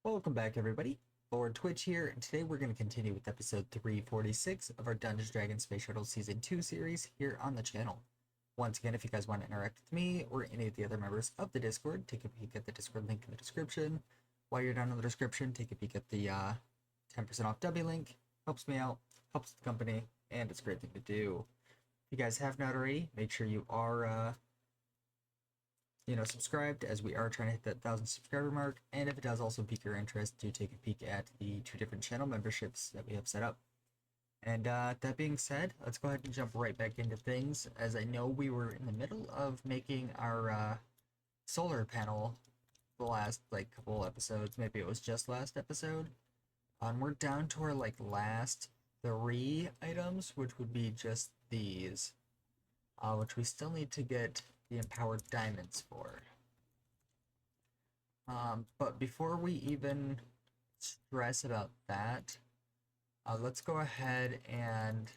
Welcome back, everybody. Lord Twitch here, and today we're going to continue with episode 346 of our Dungeons & Dragons Space Shuttle Season 2 series here on the channel. Once again, if you guys want to interact with me or any of the other members of the Discord, take a peek at the Discord link in the description. While you're down in the description, take a peek at the 10% off W link. Helps me out, helps the company, and it's a great thing to do. If you guys have not already, make sure you are subscribed, as we are trying to hit that 1,000 subscriber mark. And if it does also pique your interest, do take a peek at the 2 different channel memberships that we have set up. And that being said, let's go ahead and jump right back into things, as I know we were in the middle of making our solar panel the last couple episodes. Maybe it was just last episode. And we're down to our last 3 items, which would be just these, which we still need to get the empowered diamonds for. But before we even stress about that, let's go ahead and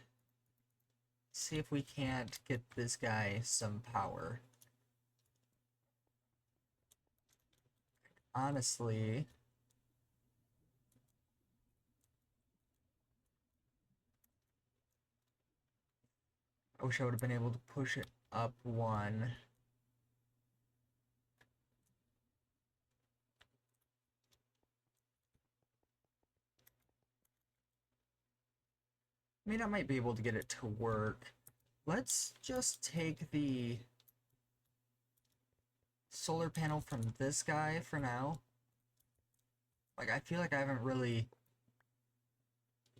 see if we can't get this guy some power. Honestly, I wish I would have been able to push it up 1. I mean, I might be able to get it to work. Let's just take the solar panel from this guy for now. I feel like I haven't really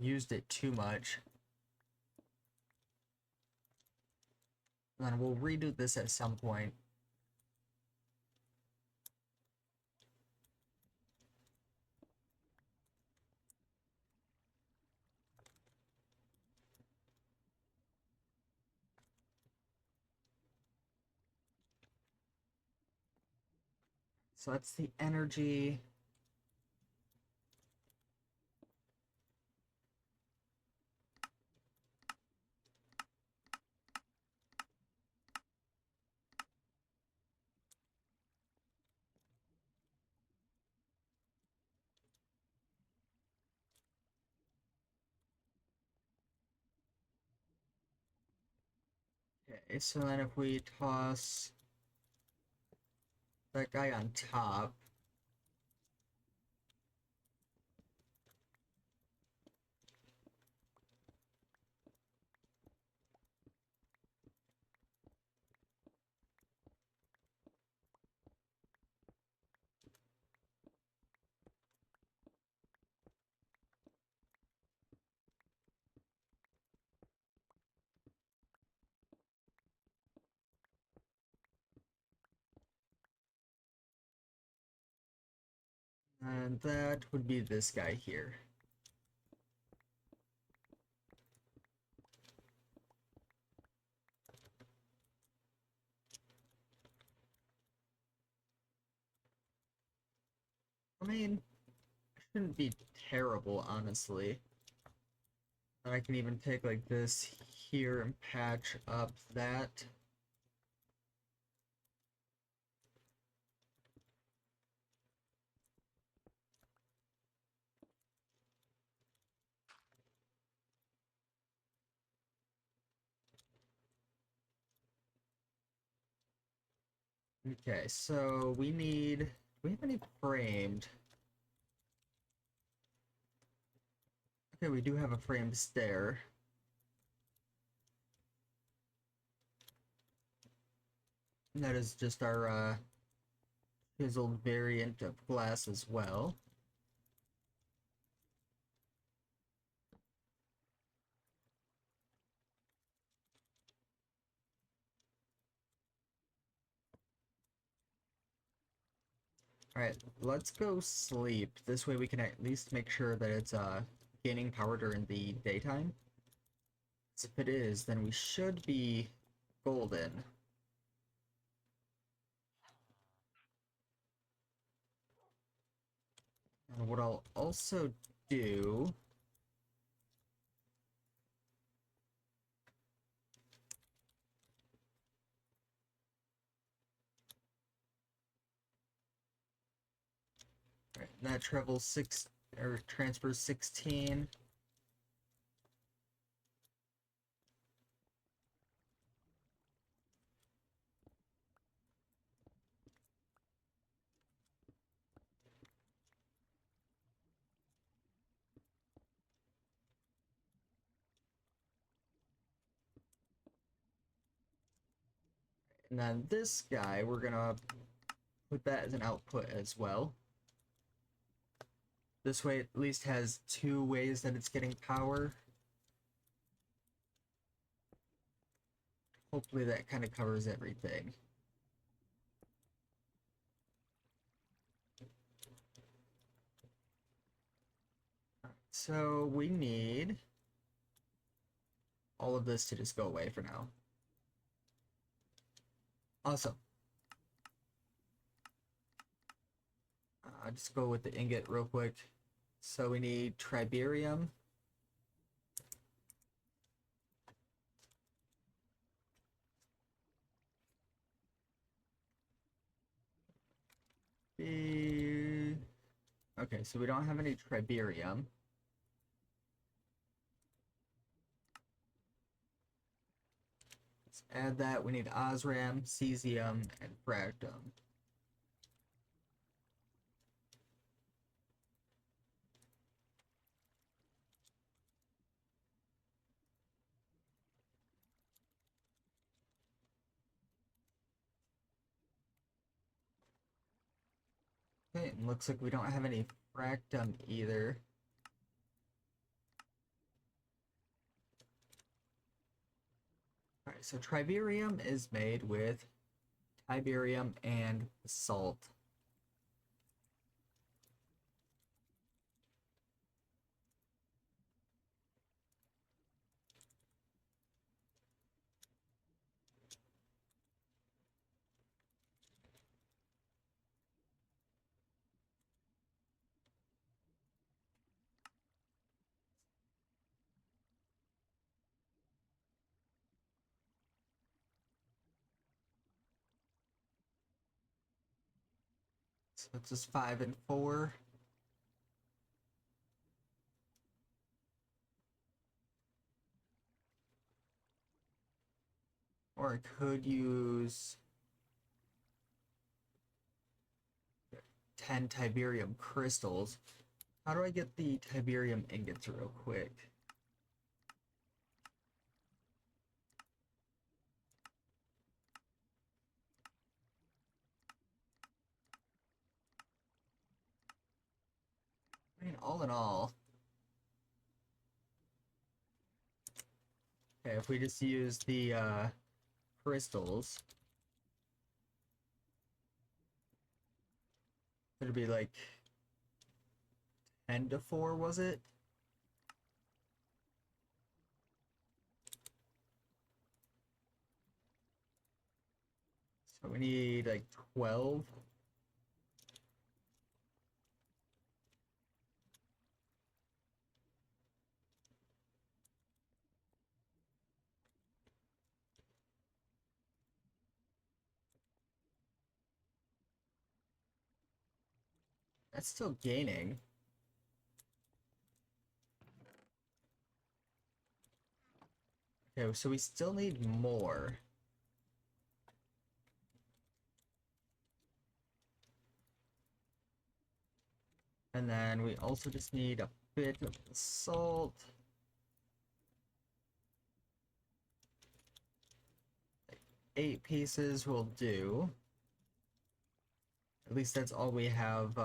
used it too much. And then we'll redo this at some point. So that's the energy. Okay, so then if we toss that guy on top, and that would be this guy here. I mean, it shouldn't be terrible, honestly. And I can even take this here and patch up that. Okay, so we need, do we have any framed? Okay, we do have a framed stair. And that is just our chiseled variant of glass as well. Alright, let's go sleep. This way we can at least make sure that it's gaining power during the daytime. So if it is, then we should be golden. And what I'll also do that travels 6 or transfers 16. And then this guy, we're gonna put that as an output as well. This way it at least has 2 ways that it's getting power. Hopefully that kind of covers everything. So we need all of this to just go away for now. Awesome. Just go with the ingot real quick. So we need triberium. Okay, so we don't have any triberium. Let's add that. We need osram, cesium, and fractum. Okay, and looks like we don't have any fractum either. Alright, so triberium is made with tiberium and salt. So it's just 5 and 4. Or I could use 10 tiberium crystals. How do I get the tiberium ingots real quick? I mean, all in all, okay, if we just use the crystals, it'd be like 10 to 4, was it? So we need like 12. That's still gaining. Okay, so we still need more. And then we also just need a bit of salt. Like 8 pieces will do. At least that's all we have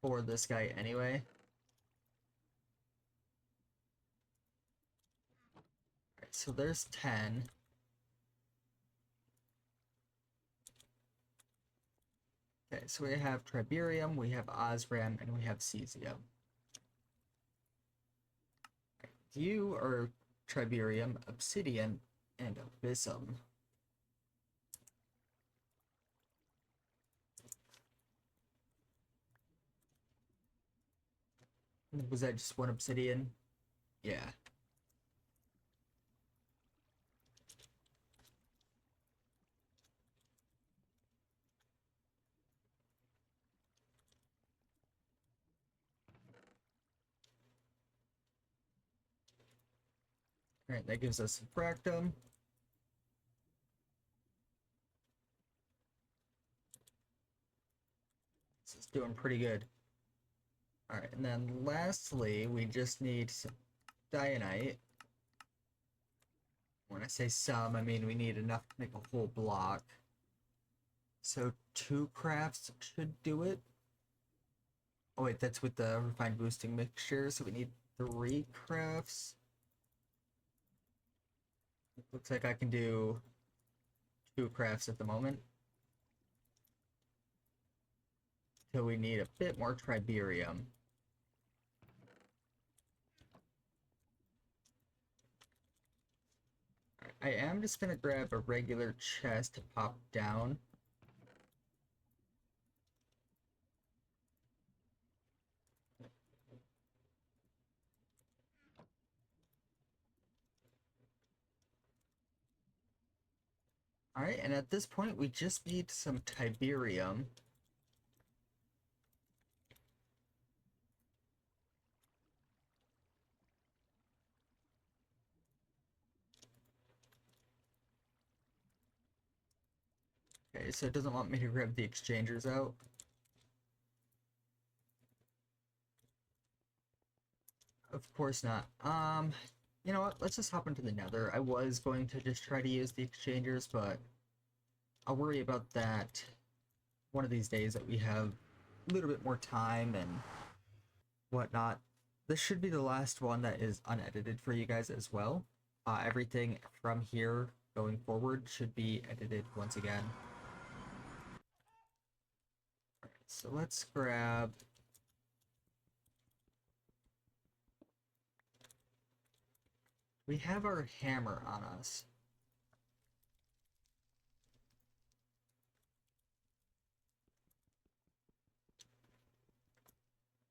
for this guy anyway. Alright, so there's 10. Okay, so we have triberium, we have osram, and we have cesium. You are triberium, obsidian, and abyssum. Was that just 1 obsidian? Yeah. Alright, that gives us some fractum. This is doing pretty good. Alright, and then lastly, we just need some Dianite. When I say some, I mean we need enough to make a whole block. So 2 crafts should do it. Oh wait, that's with the refined boosting mixture, so we need 3 crafts. It looks like I can do 2 crafts at the moment. So we need a bit more triberium. I am just gonna grab a regular chest to pop down. Alright, and at this point we just need some Tiberium. Okay, so it doesn't want me to grab the exchangers out. Of course not. You know what? Let's just hop into the nether. I was going to just try to use the exchangers, but I'll worry about that one of these days that we have a little bit more time and whatnot. This should be the last one that is unedited for you guys as well. Everything from here going forward should be edited once again. Alright, so let's grab... We have our hammer on us.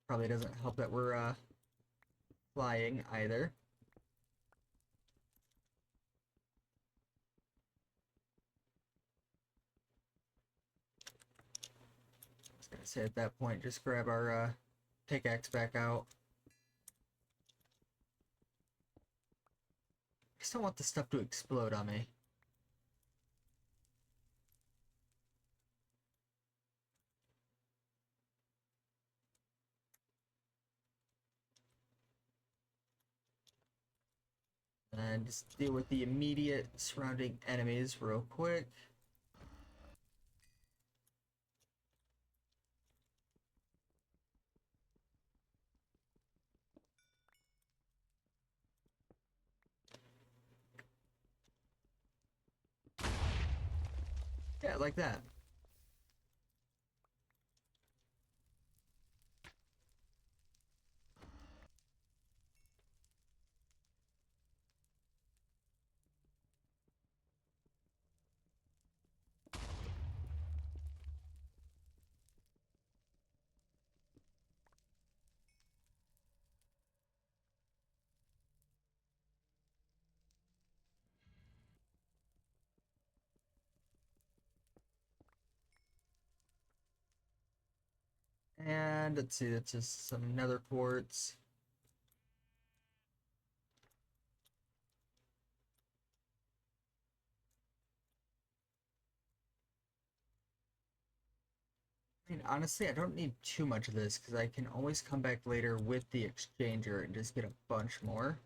Probably doesn't help that we're flying either. I was gonna say at that point, just grab our pickaxe back out. I just don't want the stuff to explode on me. And just deal with the immediate surrounding enemies real quick. Yeah, like that. And let's see, that's just some nether quartz. I mean, honestly, I don't need too much of this because I can always come back later with the exchanger and just get a bunch more.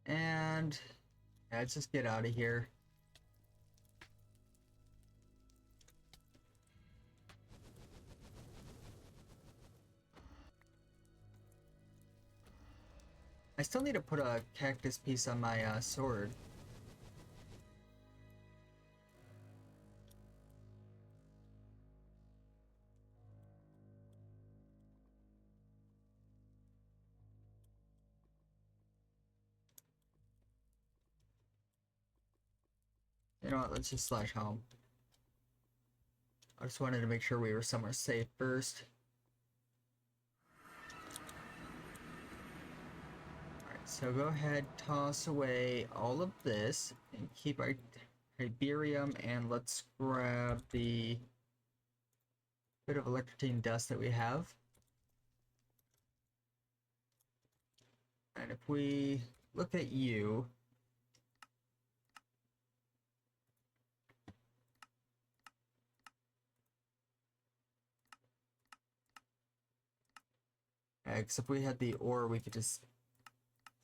And yeah, let's just get out of here. I still need to put a cactus piece on my sword. You know what, let's just slash home. I just wanted to make sure we were somewhere safe first. Alright, so go ahead, toss away all of this, and keep our Tiberium, and let's grab the bit of electrotine dust that we have. And if we look at you, because if we had the ore, we could just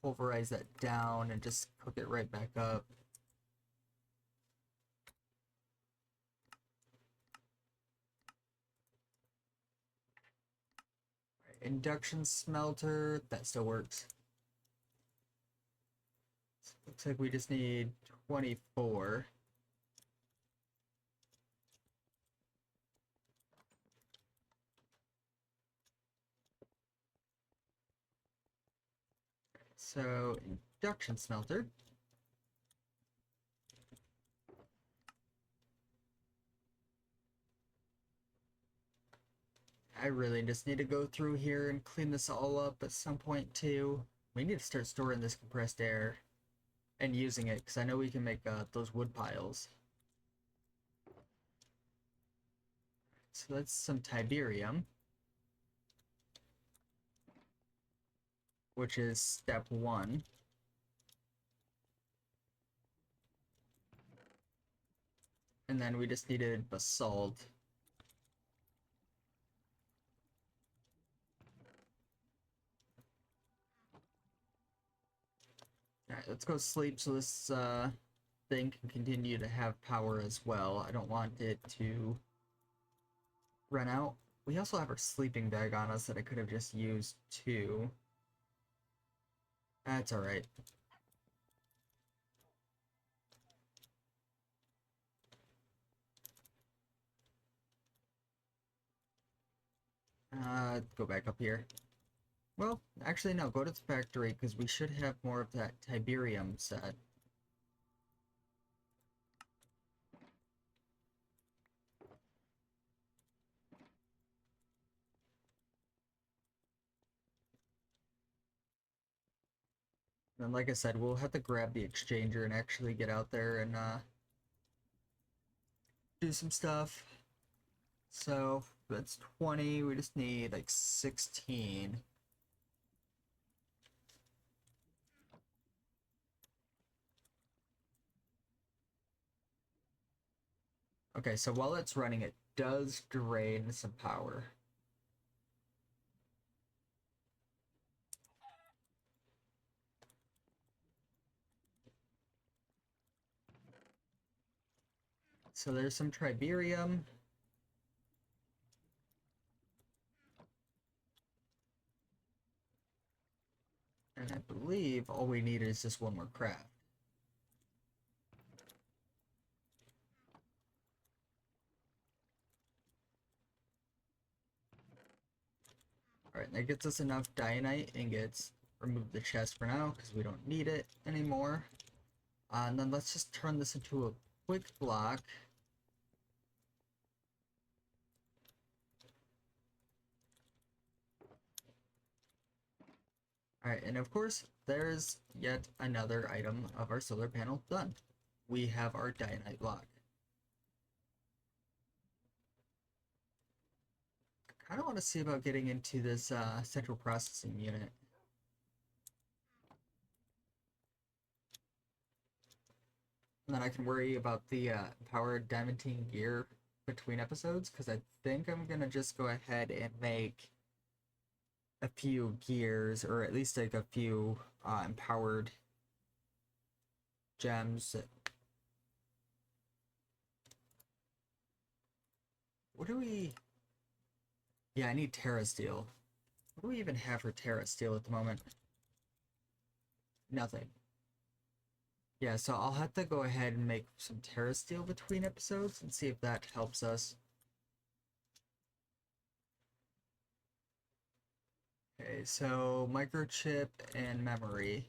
pulverize that down and just cook it right back up. Induction smelter, that still works. So looks like we just need 24. So induction smelter. I really just need to go through here and clean this all up at some point too. We need to start storing this compressed air and using it, because I know we can make those wood piles. So that's some Tiberium, which is step 1. And then we just needed basalt. Alright, let's go sleep so this thing can continue to have power as well. I don't want it to run out. We also have our sleeping bag on us that I could have just used too. That's alright. Go back up here. Well, actually no, go to the factory, because we should have more of that Tiberium set. And like I said, we'll have to grab the exchanger and actually get out there and do some stuff. So that's 20, we just need like 16. Okay, so while it's running, it does drain some power. So there's some Triberium. And I believe all we need is just one more craft. Alright, that gets us enough Dionite ingots. Remove the chest for now, because we don't need it anymore. And then let's just turn this into a quick block. Alright, and of course, there's yet another item of our solar panel done. We have our Dionite block. I kind of want to see about getting into this central processing unit. And then I can worry about the powered diamantine gear between episodes, because I think I'm going to just go ahead and make a few gears, or at least like a few empowered gems. What do we... Yeah, I need Terra Steel. What do we even have for Terra Steel at the moment? Nothing. Yeah, so I'll have to go ahead and make some Terra Steel between episodes and see if that helps us. Okay, so microchip and memory.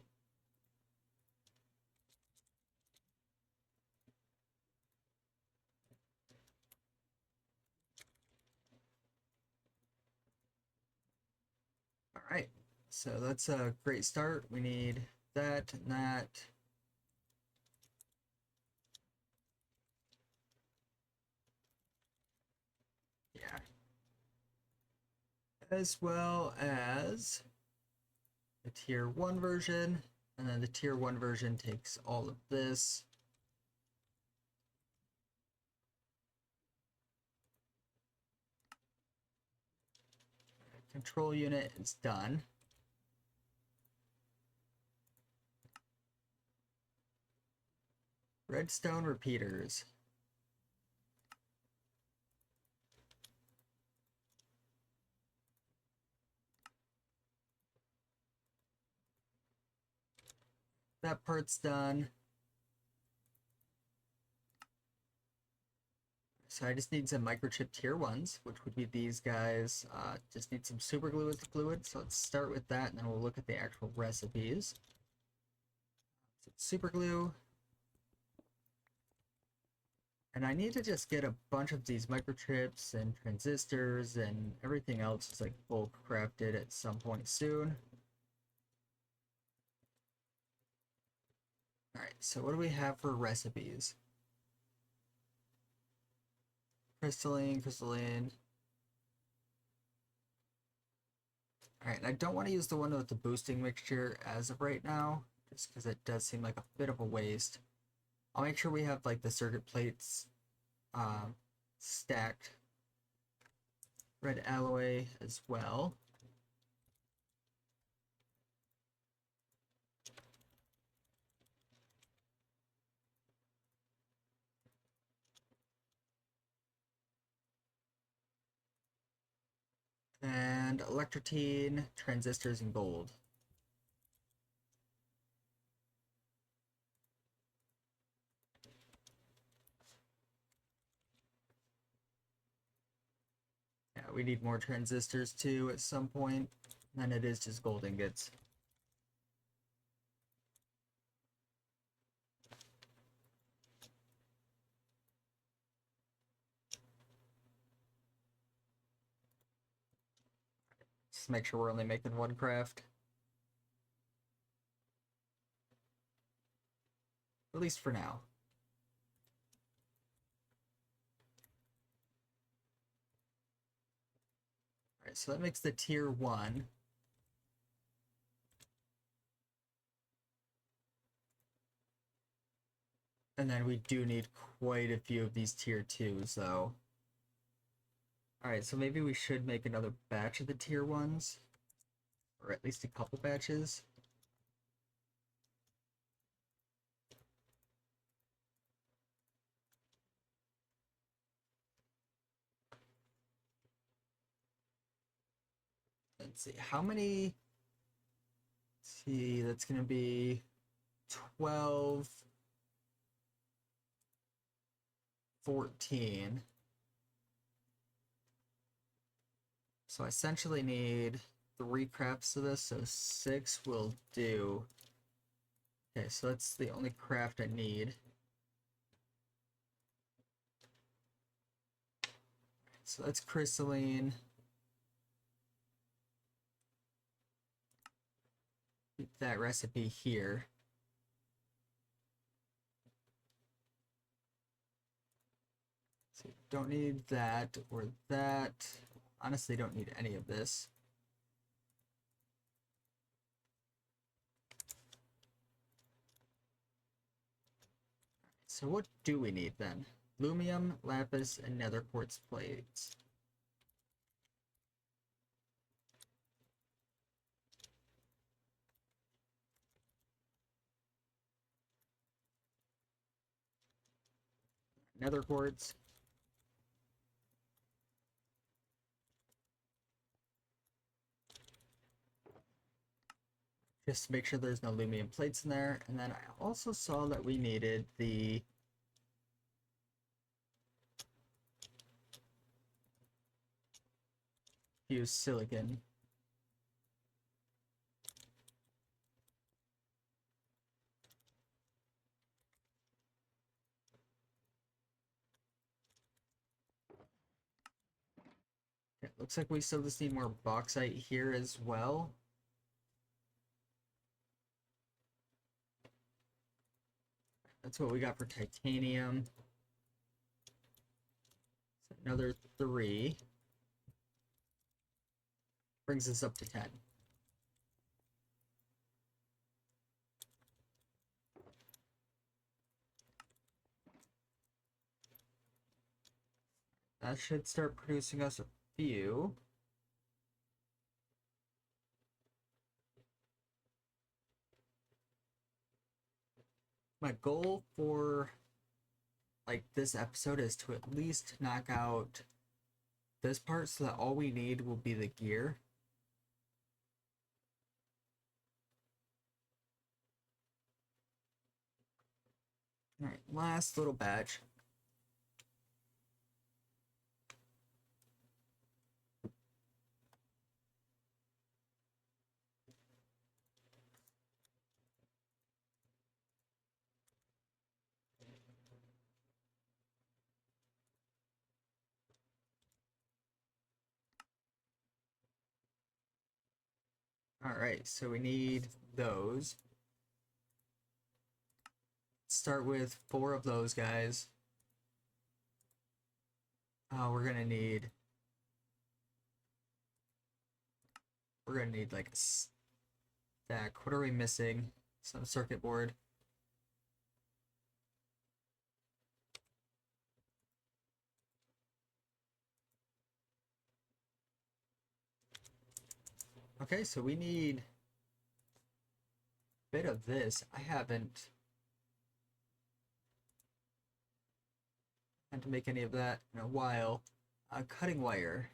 Alright, so that's a great start. We need that and that. Yeah. As well as the tier 1 version, and then the tier 1 version takes all of this. Control unit is done. Redstone repeaters. That part's done. So I just need some microchip tier 1s, which would be these guys. Just need some super glue as the fluid. So let's start with that, and then we'll look at the actual recipes. So super glue. And I need to just get a bunch of these microchips and transistors and everything else is like bulk crafted at some point soon. Alright, so what do we have for recipes? Crystalline, crystalline. Alright, and I don't want to use the one with the boosting mixture as of right now, just because it does seem like a bit of a waste. I'll make sure we have like the circuit plates stacked. Red alloy as well. And electrotine, transistors, and gold. Yeah, we need more transistors too at some point. Then it is just gold ingots. Just make sure we're only making one craft. At least for now. Alright, so that makes the tier 1. And then we do need quite a few of these tier 2s though. Alright, so maybe we should make another batch of the tier 1s. Or at least a couple batches. Let's see, how many... Let's see, that's gonna be 12... 14. So I essentially need 3 crafts of this, so 6 will do. Okay, so that's the only craft I need. So that's crystalline. Keep that recipe here. So don't need that or that. Honestly, don't need any of this. So what do we need then? Lumium, lapis, and nether quartz plates. Nether quartz. Just to make sure there's no lumium plates in there. And then I also saw that we needed the fused silicon. Okay, looks like we still just need more bauxite here as well. That's what we got for titanium. So another 3. Brings us up to 10. That should start producing us a few. My goal for like this episode is to at least knock out this part so that all we need will be the gear. Alright, last little batch. Alright, so we need those. Start with 4 of those guys. We're gonna need like a stack. What are we missing? Some circuit board. Okay, so we need a bit of this. I haven't had to make any of that in a while. Cutting wire.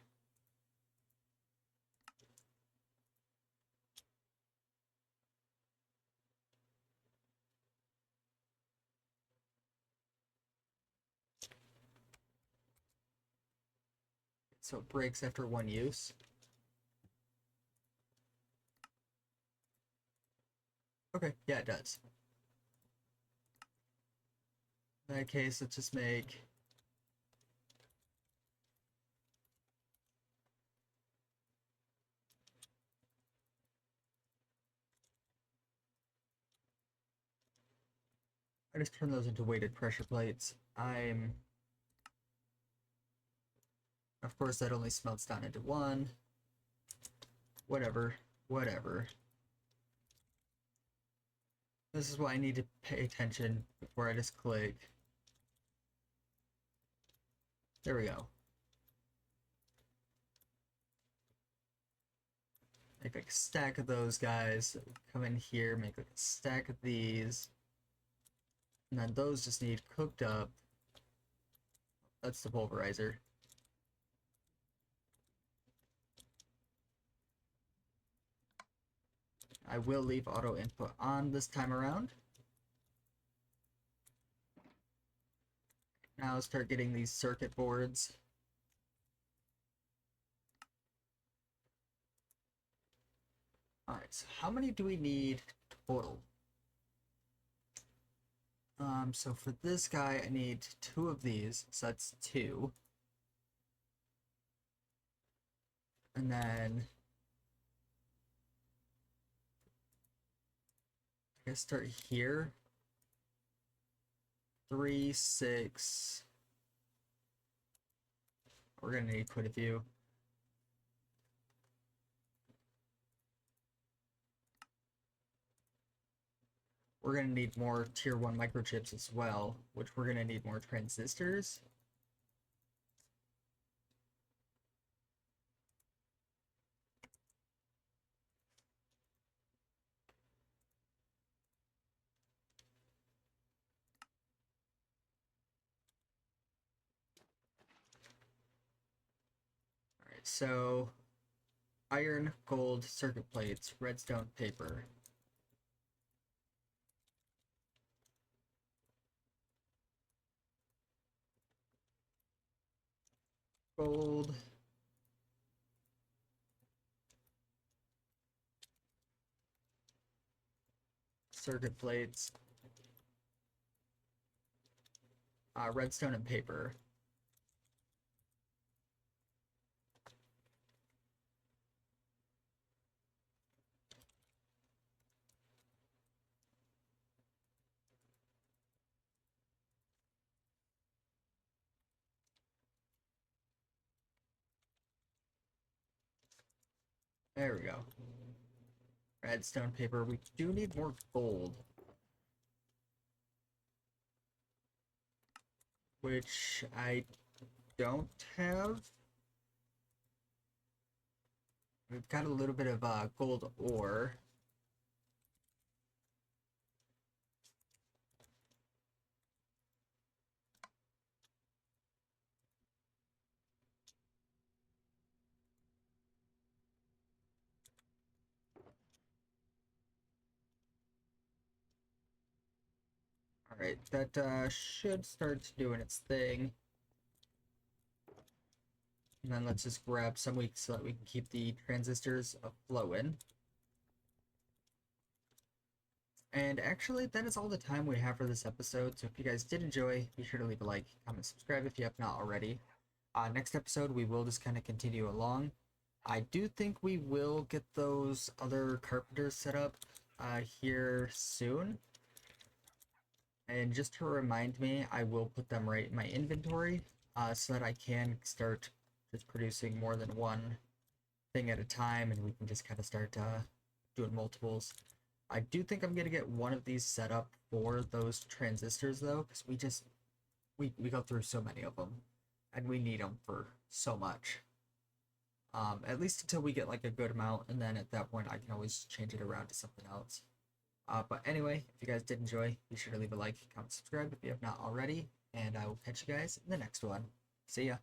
So it breaks after 1 use. Okay, yeah, it does. In that case, let's just make I just turn those into weighted pressure plates. Of course, that only smelts down into 1. Whatever. This is why I need to pay attention before I just click. There we go. Make like a stack of those guys. Come in here, make like a stack of these. And then those just need cooked up. That's the pulverizer. I will leave auto input on this time around. Now start getting these circuit boards. Alright, so how many do we need total? So for this guy, I need 2 of these, so that's 2. And then I guess start here. 3, 6. We're gonna need quite a few. We're gonna need more tier 1 microchips as well, which we're gonna need more transistors. Alright, so iron, gold, circuit plates, redstone, paper. Gold. Circuit plates. Redstone and paper. There we go. Redstone paper. We do need more gold, which I don't have. We've got a little bit of gold ore. Alright, that should start doing its thing. And then let's just grab some weeks so that we can keep the transistors flowing. And actually, that is all the time we have for this episode. So if you guys did enjoy, be sure to leave a like, comment, subscribe if you have not already. Next episode, we will just kind of continue along. I do think we will get those other carpenters set up here soon. And just to remind me, I will put them right in my inventory so that I can start just producing more than one thing at a time, and we can just kind of start doing multiples. I do think I'm gonna get one of these set up for those transistors though, because we go through so many of them, and we need them for so much. At least until we get like a good amount, and then at that point I can always change it around to something else. But anyway, if you guys did enjoy, be sure to leave a like, comment, subscribe if you have not already, and I will catch you guys in the next one. See ya.